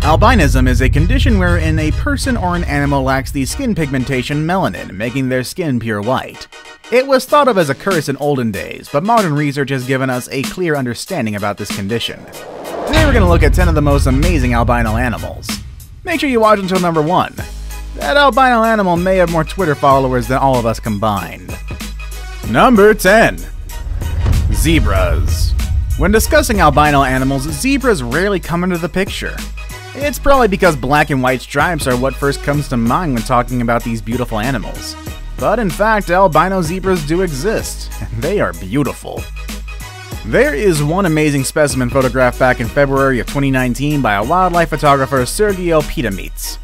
Albinism is a condition wherein a person or an animal lacks the skin pigmentation melanin, making their skin pure white. It was thought of as a curse in olden days, but modern research has given us a clear understanding about this condition. Today we're going to look at 10 of the most amazing albino animals. Make sure you watch until number 1. That albino animal may have more Twitter followers than all of us combined. Number 10. Zebras. When discussing albino animals, zebras rarely come into the picture. It's probably because black and white stripes are what first comes to mind when talking about these beautiful animals. But in fact, albino zebras do exist, and they are beautiful. There is one amazing specimen photographed back in February of 2019 by a wildlife photographer, Sergio Pitamitz.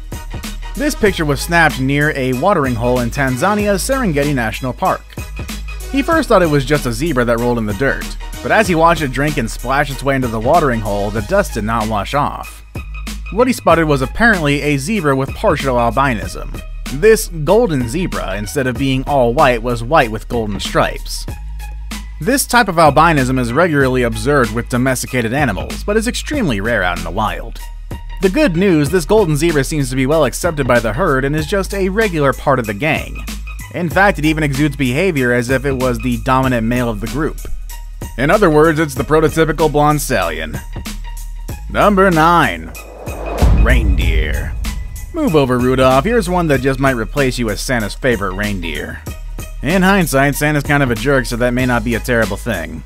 This picture was snapped near a watering hole in Tanzania's Serengeti National Park. He first thought it was just a zebra that rolled in the dirt, but as he watched it drink and splash its way into the watering hole, the dust did not wash off. What he spotted was apparently a zebra with partial albinism. This golden zebra, instead of being all white, was white with golden stripes. This type of albinism is regularly observed with domesticated animals, but is extremely rare out in the wild. The good news, this golden zebra seems to be well accepted by the herd and is just a regular part of the gang. In fact, it even exudes behavior as if it was the dominant male of the group. In other words, it's the prototypical blonde stallion. Number 9. Reindeer. Move over, Rudolph. Here's one that just might replace you as Santa's favorite reindeer. In hindsight, Santa's kind of a jerk, so that may not be a terrible thing.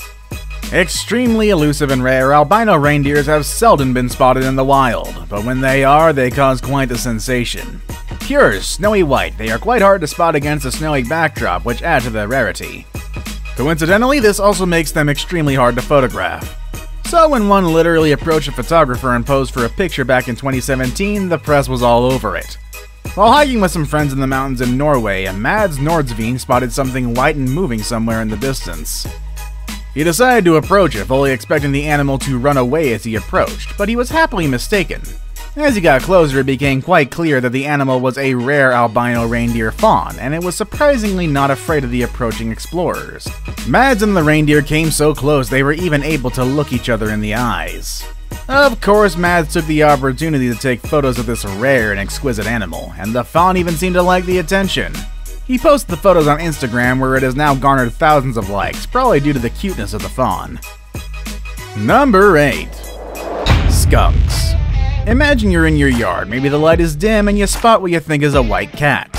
Extremely elusive and rare, albino reindeers have seldom been spotted in the wild, but when they are, they cause quite the sensation. Pure, snowy white, they are quite hard to spot against a snowy backdrop, which adds to their rarity. Coincidentally, this also makes them extremely hard to photograph. So when one literally approached a photographer and posed for a picture back in 2017, the press was all over it. While hiking with some friends in the mountains in Norway, Mads Nordsveen spotted something white and moving somewhere in the distance. He decided to approach it, fully expecting the animal to run away as he approached, but he was happily mistaken. As he got closer, it became quite clear that the animal was a rare albino reindeer fawn, and it was surprisingly not afraid of the approaching explorers. Mads and the reindeer came so close they were even able to look each other in the eyes. Of course, Mads took the opportunity to take photos of this rare and exquisite animal, and the fawn even seemed to like the attention. He posted the photos on Instagram, where it has now garnered thousands of likes, probably due to the cuteness of the fawn. Number 8. Skunks. Imagine you're in your yard, maybe the light is dim and you spot what you think is a white cat.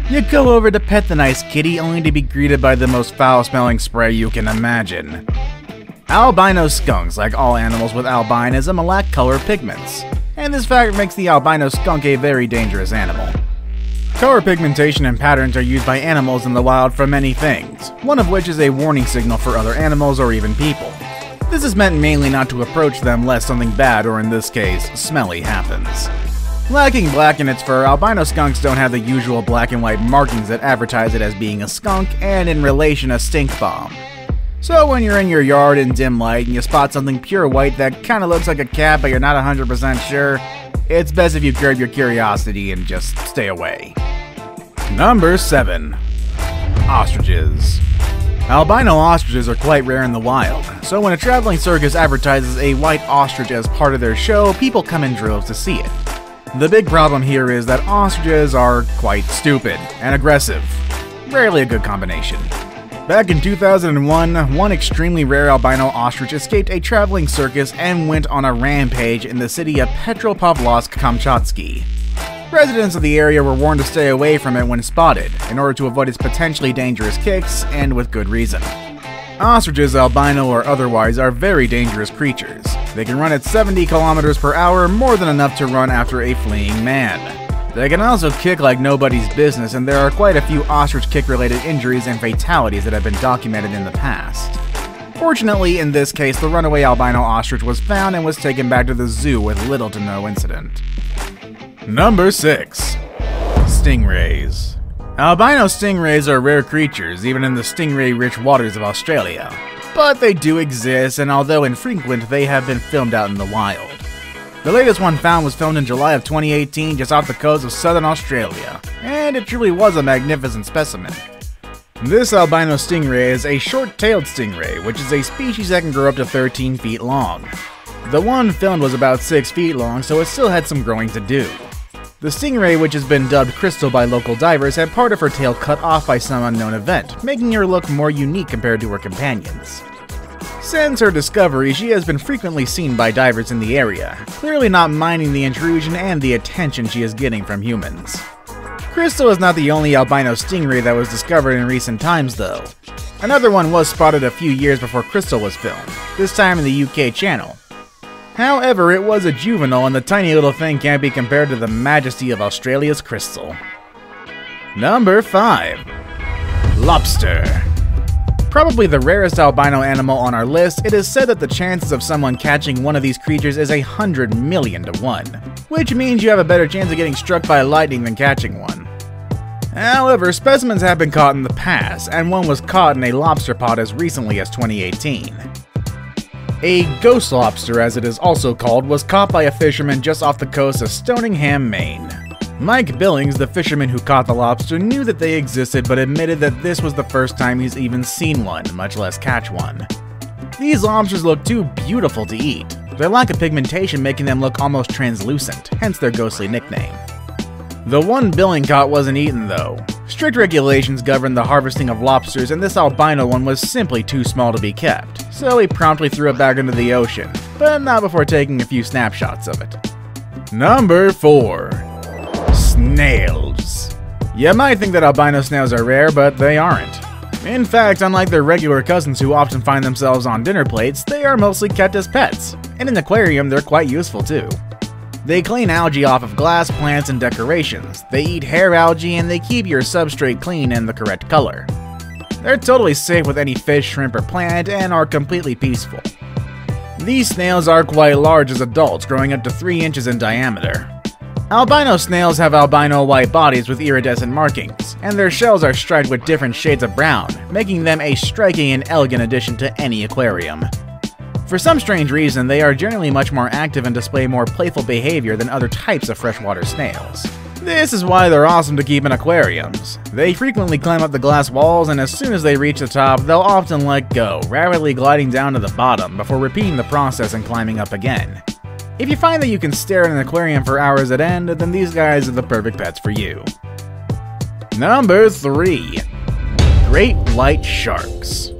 You go over to pet the nice kitty only to be greeted by the most foul-smelling spray you can imagine. Albino skunks, like all animals with albinism, lack color pigments, and this fact makes the albino skunk a very dangerous animal. Color pigmentation and patterns are used by animals in the wild for many things, one of which is a warning signal for other animals or even people. This is meant mainly not to approach them lest something bad, or in this case, smelly, happens. Lacking black in its fur, albino skunks don't have the usual black and white markings that advertise it as being a skunk and in relation a stink bomb. So when you're in your yard in dim light and you spot something pure white that kinda looks like a cat but you're not 100% sure, it's best if you curb your curiosity and just stay away. Number 7. Ostriches. Albino ostriches are quite rare in the wild, so when a traveling circus advertises a white ostrich as part of their show, people come in droves to see it. The big problem here is that ostriches are quite stupid and aggressive. Rarely a good combination. Back in 2001, one extremely rare albino ostrich escaped a traveling circus and went on a rampage in the city of Petropavlovsk-Kamchatsky. Residents of the area were warned to stay away from it when spotted, in order to avoid its potentially dangerous kicks, and with good reason. Ostriches, albino or otherwise, are very dangerous creatures. They can run at 70 kilometers per hour, more than enough to run after a fleeing man. They can also kick like nobody's business, and there are quite a few ostrich kick-related injuries and fatalities that have been documented in the past. Fortunately, in this case, the runaway albino ostrich was found and was taken back to the zoo with little to no incident. Number 6. Stingrays. Albino stingrays are rare creatures, even in the stingray-rich waters of Australia. But they do exist, and although infrequent, they have been filmed out in the wild. The latest one found was filmed in July of 2018 just off the coast of southern Australia, and it truly was a magnificent specimen. This albino stingray is a short-tailed stingray, which is a species that can grow up to 13 feet long. The one filmed was about 6 feet long, so it still had some growing to do. The stingray, which has been dubbed Crystal by local divers, had part of her tail cut off by some unknown event, making her look more unique compared to her companions. Since her discovery, she has been frequently seen by divers in the area, clearly not minding the intrusion and the attention she is getting from humans. Crystal is not the only albino stingray that was discovered in recent times, though. Another one was spotted a few years before Crystal was filmed, this time in the UK channel. However, it was a juvenile, and the tiny little thing can't be compared to the majesty of Australia's Crystal. Number 5. Lobster. Probably the rarest albino animal on our list, it is said that the chances of someone catching one of these creatures is 100 million to 1, which means you have a better chance of getting struck by lightning than catching one. However, specimens have been caught in the past, and one was caught in a lobster pot as recently as 2018. A ghost lobster, as it is also called, was caught by a fisherman just off the coast of Stoningham, Maine. Mike Billings, the fisherman who caught the lobster, knew that they existed but admitted that this was the first time he's even seen one, much less catch one. These lobsters look too beautiful to eat. Their lack of pigmentation making them look almost translucent, hence their ghostly nickname. The one Billing caught wasn't eaten though. Strict regulations govern the harvesting of lobsters, and this albino one was simply too small to be kept, so he promptly threw it back into the ocean, but not before taking a few snapshots of it. Number 4. Snails. You might think that albino snails are rare, but they aren't. In fact, unlike their regular cousins who often find themselves on dinner plates, they are mostly kept as pets. In an aquarium, they're quite useful too. They clean algae off of glass, plants, and decorations. They eat hair algae, and they keep your substrate clean and the correct color. They're totally safe with any fish, shrimp, or plant, and are completely peaceful. These snails are quite large as adults, growing up to 3 inches in diameter. Albino snails have albino white bodies with iridescent markings, and their shells are striped with different shades of brown, making them a striking and elegant addition to any aquarium. For some strange reason, they are generally much more active and display more playful behavior than other types of freshwater snails. This is why they're awesome to keep in aquariums. They frequently climb up the glass walls, and as soon as they reach the top, they'll often let go, rapidly gliding down to the bottom before repeating the process and climbing up again. If you find that you can stare at an aquarium for hours at end, then these guys are the perfect pets for you. Number 3. Great white sharks.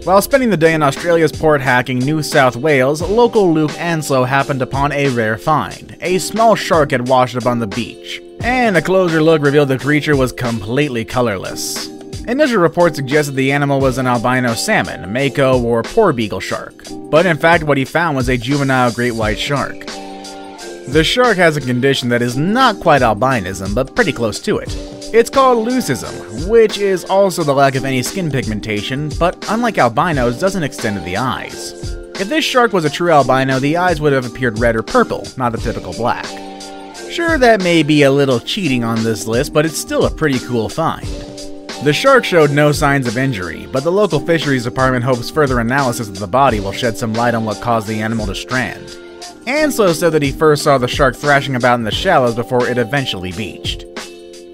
While spending the day in Australia's port hacking New South Wales, local Luke Anslow happened upon a rare find. A small shark had washed up on the beach, and a closer look revealed the creature was completely colorless. Initial reports suggested the animal was an albino salmon, mako, or porbeagle shark, but in fact what he found was a juvenile great white shark. The shark has a condition that is not quite albinism, but pretty close to it. It's called leucism, which is also the lack of any skin pigmentation, but unlike albinos, doesn't extend to the eyes. If this shark was a true albino, the eyes would have appeared red or purple, not the typical black. Sure, that may be a little cheating on this list, but it's still a pretty cool find. The shark showed no signs of injury, but the local fisheries department hopes further analysis of the body will shed some light on what caused the animal to strand. Anslow said that he first saw the shark thrashing about in the shallows before it eventually beached.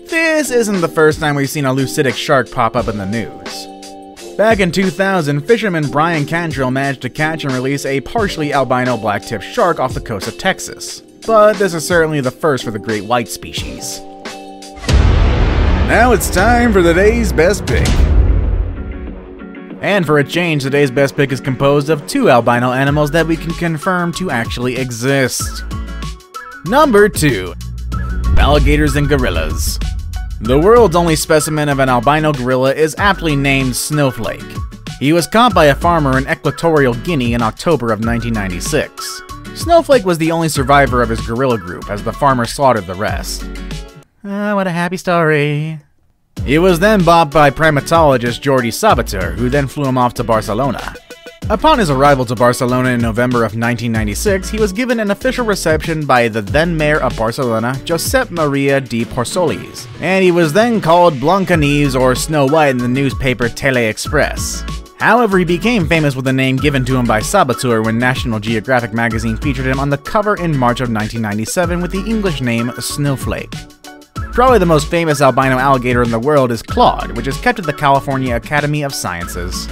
This isn't the first time we've seen a leucidic shark pop up in the news. Back in 2000, fisherman Brian Cantrell managed to catch and release a partially albino black-tipped shark off the coast of Texas. But this is certainly the first for the great white species. Now it's time for today's best pick. And for a change, today's best pick is composed of 2 albino animals that we can confirm to actually exist. Number 2. Alligators and gorillas. The world's only specimen of an albino gorilla is aptly named Snowflake. He was caught by a farmer in Equatorial Guinea in October of 1996. Snowflake was the only survivor of his gorilla group, as the farmer slaughtered the rest. What a happy story. He was then bought by primatologist Jordi Sabater, who then flew him off to Barcelona. Upon his arrival to Barcelona in November of 1996, he was given an official reception by the then mayor of Barcelona, Josep Maria de Porsolis, and he was then called Blancanieves or Snow White in the newspaper Tele Express. However, he became famous with the name given to him by Sabater when National Geographic magazine featured him on the cover in March of 1997 with the English name Snowflake. Probably the most famous albino alligator in the world is Claude, which is kept at the California Academy of Sciences.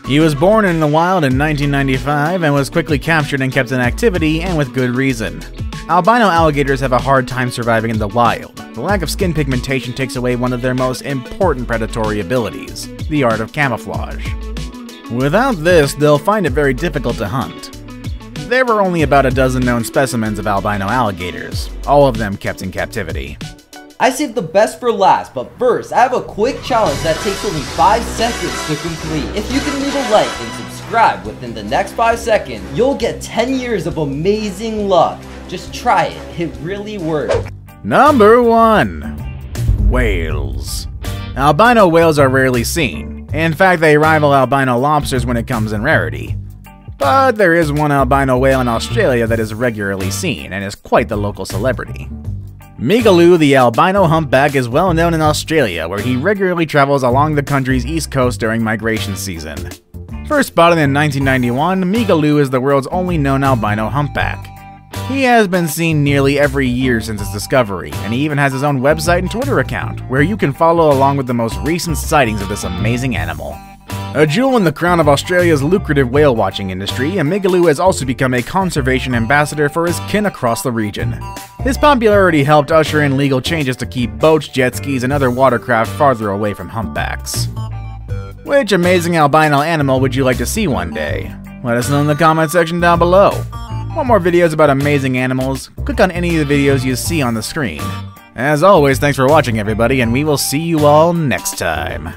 He was born in the wild in 1995 and was quickly captured and kept in captivity, and with good reason. Albino alligators have a hard time surviving in the wild. The lack of skin pigmentation takes away one of their most important predatory abilities, the art of camouflage. Without this, they'll find it very difficult to hunt. There were only about a dozen known specimens of albino alligators, all of them kept in captivity. I saved the best for last, but first, I have a quick challenge that takes only 5 seconds to complete. If you can leave a like and subscribe within the next 5 seconds, you'll get 10 years of amazing luck. Just try it, it really works. Number 1. Whales. Albino whales are rarely seen. In fact, they rival albino lobsters when it comes in rarity. But there is one albino whale in Australia that is regularly seen and is quite the local celebrity. Migaloo, the albino humpback, is well known in Australia, where he regularly travels along the country's east coast during migration season. First spotted in 1991, Migaloo is the world's only known albino humpback. He has been seen nearly every year since its discovery, and he even has his own website and Twitter account, where you can follow along with the most recent sightings of this amazing animal. A jewel in the crown of Australia's lucrative whale watching industry, Migaloo has also become a conservation ambassador for his kin across the region. His popularity helped usher in legal changes to keep boats, jet skis, and other watercraft farther away from humpbacks. Which amazing albino animal would you like to see one day? Let us know in the comment section down below. Want more videos about amazing animals? Click on any of the videos you see on the screen. As always, thanks for watching everybody, and we will see you all next time.